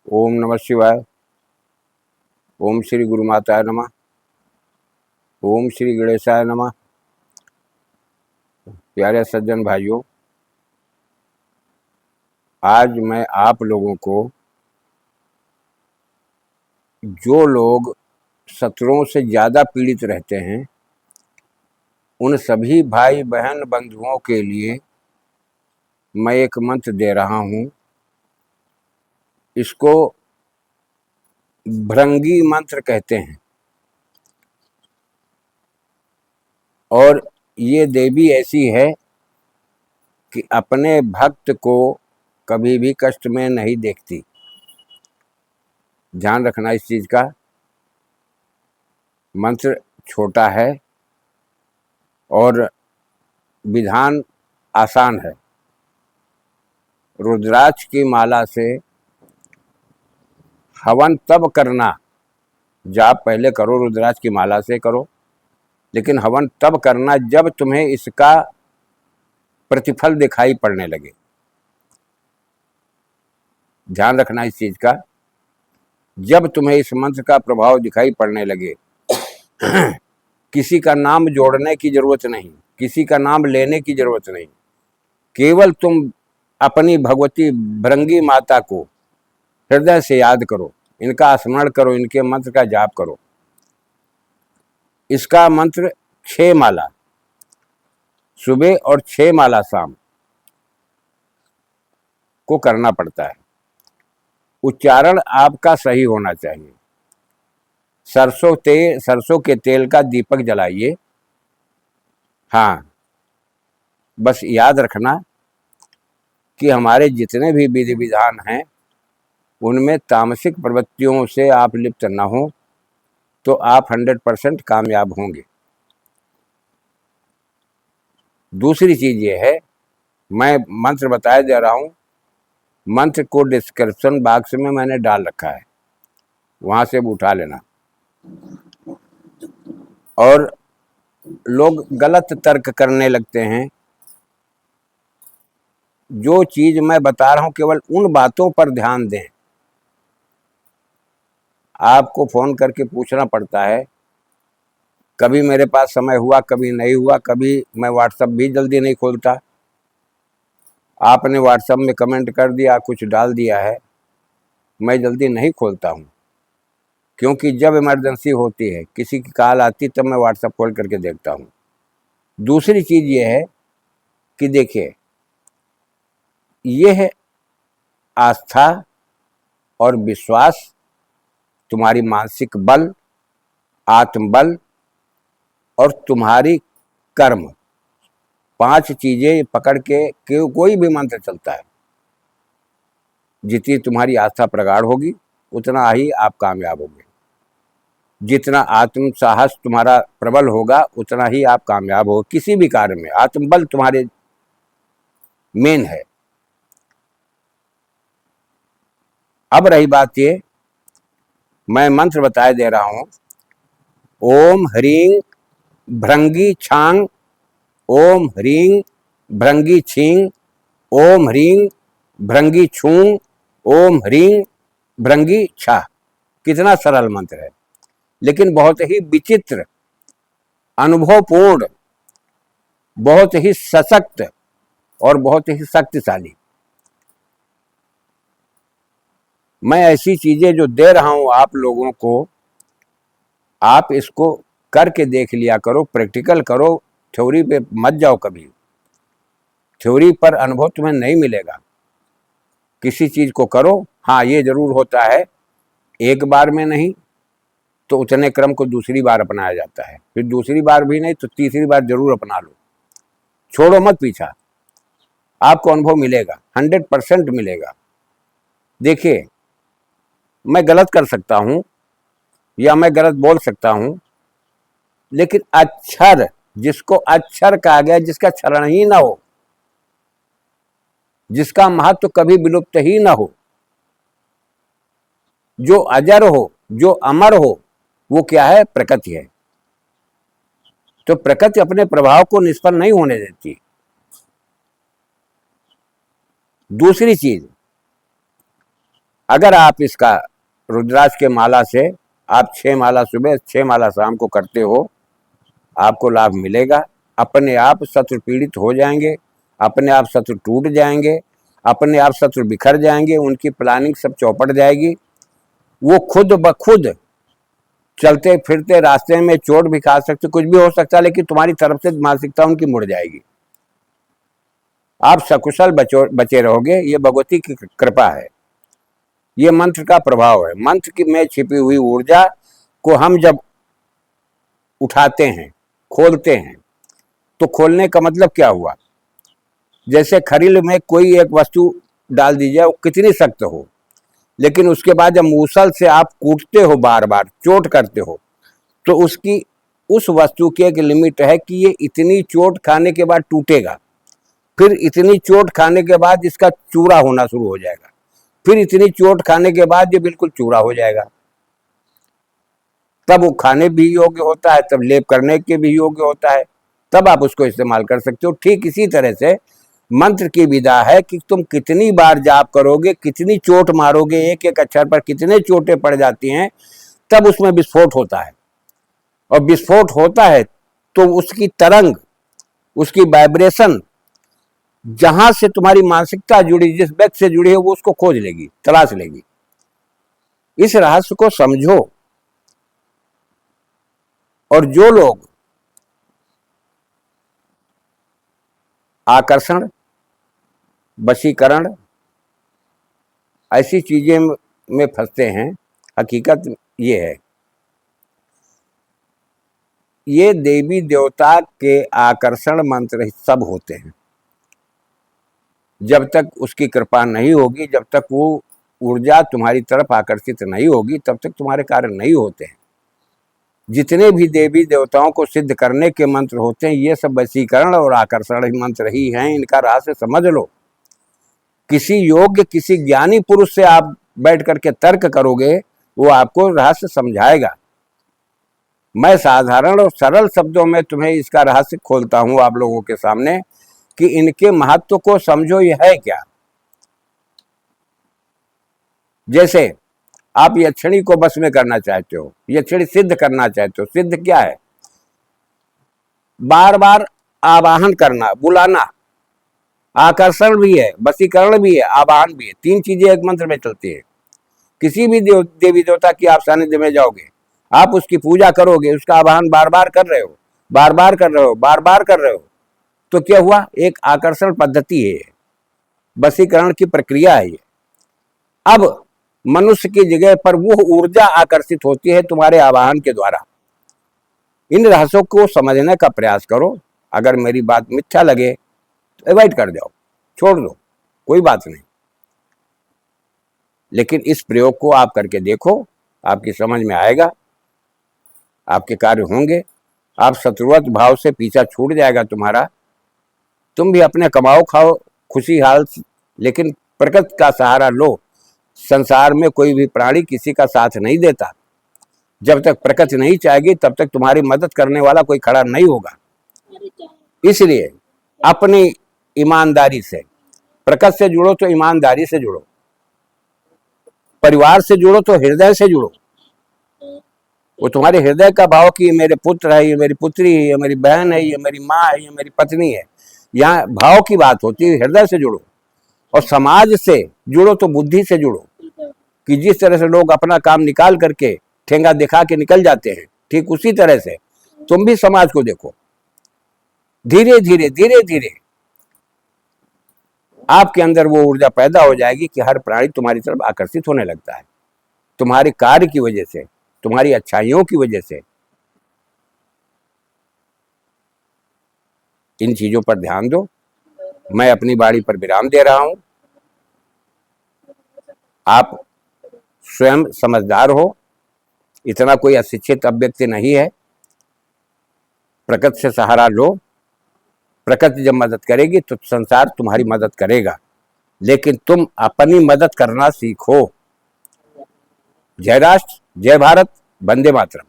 ओम नमः शिवाय। ओम श्री गुरु माताय नमः। ओम श्री गणेशाय नमः। प्यारे सज्जन भाइयों, आज मैं आप लोगों को जो लोग शत्रुओं से ज़्यादा पीड़ित रहते हैं उन सभी भाई बहन बंधुओं के लिए मैं एक मंत्र दे रहा हूँ। इसको भृंगी मंत्र कहते हैं और ये देवी ऐसी है कि अपने भक्त को कभी भी कष्ट में नहीं देखती। ध्यान रखना इस चीज़ का। मंत्र छोटा है और विधान आसान है। रुद्राक्ष की माला से हवन तब करना, जाप पहले करो, रुद्राक्ष की माला से करो, लेकिन हवन तब करना जब तुम्हें इसका प्रतिफल दिखाई पड़ने लगे। ध्यान रखना इस चीज का। जब तुम्हें इस मंत्र का प्रभाव दिखाई पड़ने लगे, किसी का नाम जोड़ने की जरूरत नहीं, किसी का नाम लेने की जरूरत नहीं, केवल तुम अपनी भगवती भृंगी माता को हृदय से याद करो, इनका स्मरण करो, इनके मंत्र का जाप करो। इसका मंत्र 6 माला सुबह और 6 माला शाम को करना पड़ता है। उच्चारण आपका सही होना चाहिए। सरसों के तेल का दीपक जलाइए। हाँ, बस याद रखना कि हमारे जितने भी विधि विधान हैं उनमें तामसिक प्रवृत्तियों से आप लिप्त न हो तो आप 100% कामयाब होंगे। दूसरी चीज ये है, मैं मंत्र बताया दे रहा हूँ, मंत्र को डिस्क्रिप्शन बॉक्स में मैंने डाल रखा है, वहां से उठा लेना। और लोग गलत तर्क करने लगते हैं। जो चीज मैं बता रहा हूं केवल उन बातों पर ध्यान दें। आपको फोन करके पूछना पड़ता है, कभी मेरे पास समय हुआ, कभी नहीं हुआ, कभी मैं व्हाट्सएप भी जल्दी नहीं खोलता। आपने व्हाट्सएप में कमेंट कर दिया, कुछ डाल दिया है, मैं जल्दी नहीं खोलता हूं, क्योंकि जब इमरजेंसी होती है, किसी की कॉल आती तब मैं व्हाट्सएप खोल करके देखता हूं। दूसरी चीज ये है कि देखिए, यह है आस्था और विश्वास, तुम्हारी मानसिक बल, आत्मबल और तुम्हारी कर्म, 5 चीजें पकड़ के कोई भी मंत्र चलता है। जितनी तुम्हारी आस्था प्रगाढ़ होगी उतना ही आप कामयाब होंगे। जितना आत्म साहस तुम्हारा प्रबल होगा उतना ही आप कामयाब हो किसी भी कार्य में। आत्मबल तुम्हारे मेन है। अब रही बात ये, मैं मंत्र बताए दे रहा हूं। ओम ह्रीं भृंगी छांग, ओम ह्रीं भृंगी छींग, ओम ह्रीं भृंगी छूंग, ओम ह्रीं भृंगी छा। कितना सरल मंत्र है, लेकिन बहुत ही विचित्र, अनुभवपूर्ण, बहुत ही सशक्त और बहुत ही शक्तिशाली। मैं ऐसी चीजें जो दे रहा हूं आप लोगों को, आप इसको करके देख लिया करो, प्रैक्टिकल करो। थ्योरी पे मत जाओ कभी, थ्योरी पर अनुभव तुम्हें नहीं मिलेगा। किसी चीज को करो। हाँ, ये जरूर होता है, एक बार में नहीं तो उतने क्रम को दूसरी बार अपनाया जाता है, फिर दूसरी बार भी नहीं तो तीसरी बार जरूर अपना लो। छोड़ो मत पीछा, आपको अनुभव मिलेगा, 100% मिलेगा। देखिए, मैं गलत कर सकता हूं या मैं गलत बोल सकता हूं, लेकिन अक्षर, जिसको अक्षर कहा गया, जिसका क्षरण ही ना हो, जिसका महत्व कभी विलुप्त ही ना हो, जो अजर हो, जो अमर हो, वो क्या है? प्रकृति है। तो प्रकृति अपने प्रभाव को निष्फल नहीं होने देती। दूसरी चीज, अगर आप इसका रुद्राक्ष के माला से आप 6 माला सुबह 6 माला शाम को करते हो, आपको लाभ मिलेगा। अपने आप शत्रु पीड़ित हो जाएंगे, अपने आप शत्रु टूट जाएंगे, अपने आप शत्रु बिखर जाएंगे, उनकी प्लानिंग सब चौपट जाएगी। वो खुद ब खुद चलते फिरते रास्ते में चोट भी खा सकते, कुछ भी हो सकता है, लेकिन तुम्हारी तरफ से मानसिकता उनकी मुड़ जाएगी। आप सकुशल बचे रहोगे। ये भगवती की कृपा है, ये मंत्र का प्रभाव है। मंत्र में छिपी हुई ऊर्जा को हम जब उठाते हैं, खोलते हैं, तो खोलने का मतलब क्या हुआ? जैसे खरील में कोई एक वस्तु डाल दीजिए, वो कितनी सख्त हो, लेकिन उसके बाद जब मूसल से आप कूटते हो, बार बार चोट करते हो, तो उसकी उस वस्तु की एक लिमिट है कि ये इतनी चोट खाने के बाद टूटेगा, फिर इतनी चोट खाने के बाद इसका चूरा होना शुरू हो जाएगा, फिर इतनी चोट खाने के बाद ये बिल्कुल चूरा हो जाएगा, तब वो खाने भी योग्य होता है, तब लेप करने के भी योग्य होता है, तब आप उसको इस्तेमाल कर सकते हो। ठीक इसी तरह से मंत्र की विधा है कि तुम कितनी बार जाप करोगे, कितनी चोट मारोगे, एक एक अक्षर पर कितने चोटें पड़ जाती हैं, तब उसमें विस्फोट होता है। और विस्फोट होता है तो उसकी तरंग, उसकी वाइब्रेशन जहां से तुम्हारी मानसिकता जुड़ी, जिस व्यक्ति से जुड़ी है, वो उसको खोज लेगी, तलाश लेगी। इस रहस्य को समझो। और जो लोग आकर्षण, वशीकरण ऐसी चीजें में फंसते हैं, हकीकत ये है, ये देवी देवता के आकर्षण मंत्र सब होते हैं। जब तक उसकी कृपा नहीं होगी, जब तक वो ऊर्जा तुम्हारी तरफ आकर्षित नहीं होगी, तब तक तुम्हारे कार्य नहीं होते हैं। जितने भी देवी देवताओं को सिद्ध करने के मंत्र होते हैं, ये सब वशीकरण और आकर्षण मंत्र ही हैं। इनका रहस्य समझ लो। किसी योग्य, किसी ज्ञानी पुरुष से आप बैठ करके तर्क करोगे, वो आपको रहस्य समझाएगा। मैं साधारण और सरल शब्दों में तुम्हें इसका रहस्य खोलता हूं आप लोगों के सामने कि इनके महत्व को समझो। यह है क्या? जैसे आप यक्षिणी को बस में करना चाहते हो, यक्षिणी सिद्ध करना चाहते हो। सिद्ध क्या है? बार बार आवाहन करना, बुलाना। आकर्षण भी है, वशीकरण भी है, आवाहन भी है। 3 चीजें एक मंत्र में चलती है। किसी भी देवी देवता की आप सानिध्य में जाओगे, आप उसकी पूजा करोगे, उसका आवाहन बार बार कर रहे हो, बार बार कर रहे हो, बार बार कर रहे हो, तो क्या हुआ? एक आकर्षण पद्धति है, वशीकरण की प्रक्रिया है ये। अब मनुष्य की जगह पर वो ऊर्जा आकर्षित होती है तुम्हारे आवाहन के द्वारा। इन रहस्यों को समझने का प्रयास करो। अगर मेरी बात मिथ्या लगे तो अवॉइड कर जाओ, छोड़ दो, कोई बात नहीं। लेकिन इस प्रयोग को आप करके देखो, आपकी समझ में आएगा, आपके कार्य होंगे। आप शत्रुवत भाव से पीछा छूट जाएगा तुम्हारा। तुम भी अपने कमाओ खाओ खुशी हाल, लेकिन प्रकृति का सहारा लो। संसार में कोई भी प्राणी किसी का साथ नहीं देता। जब तक प्रकृति नहीं चाहेगी, तब तक तुम्हारी मदद करने वाला कोई खड़ा नहीं होगा। इसलिए अपनी ईमानदारी से, प्रकृति से जुड़ो तो ईमानदारी से जुड़ो, परिवार से जुड़ो तो हृदय से जुड़ो। वो तुम्हारे हृदय का भाव कि ये मेरे पुत्र है, ये मेरी पुत्री है, ये मेरी बहन है, ये मेरी माँ है, ये मेरी पत्नी है। यहाँ भाव की बात होती है, हृदय से जुड़ो। और समाज से जुड़ो तो बुद्धि से जुड़ो, कि जिस तरह से लोग अपना काम निकाल करके ठेंगा दिखा के निकल जाते हैं, ठीक उसी तरह से तुम भी समाज को देखो। धीरे धीरे धीरे धीरे आपके अंदर वो ऊर्जा पैदा हो जाएगी कि हर प्राणी तुम्हारी तरफ आकर्षित होने लगता है, तुम्हारे कार्य की वजह से, तुम्हारी अच्छाइयों की वजह से। इन चीजों पर ध्यान दो। मैं अपनी वाणी पर विराम दे रहा हूं। आप स्वयं समझदार हो, इतना कोई अशिक्षित अव्यक्ति नहीं है। प्रकृति से सहारा लो। प्रकृति जब मदद करेगी तो संसार तुम्हारी मदद करेगा, लेकिन तुम अपनी मदद करना सीखो। जय राष्ट्र, जय भारत, वंदे मातरम।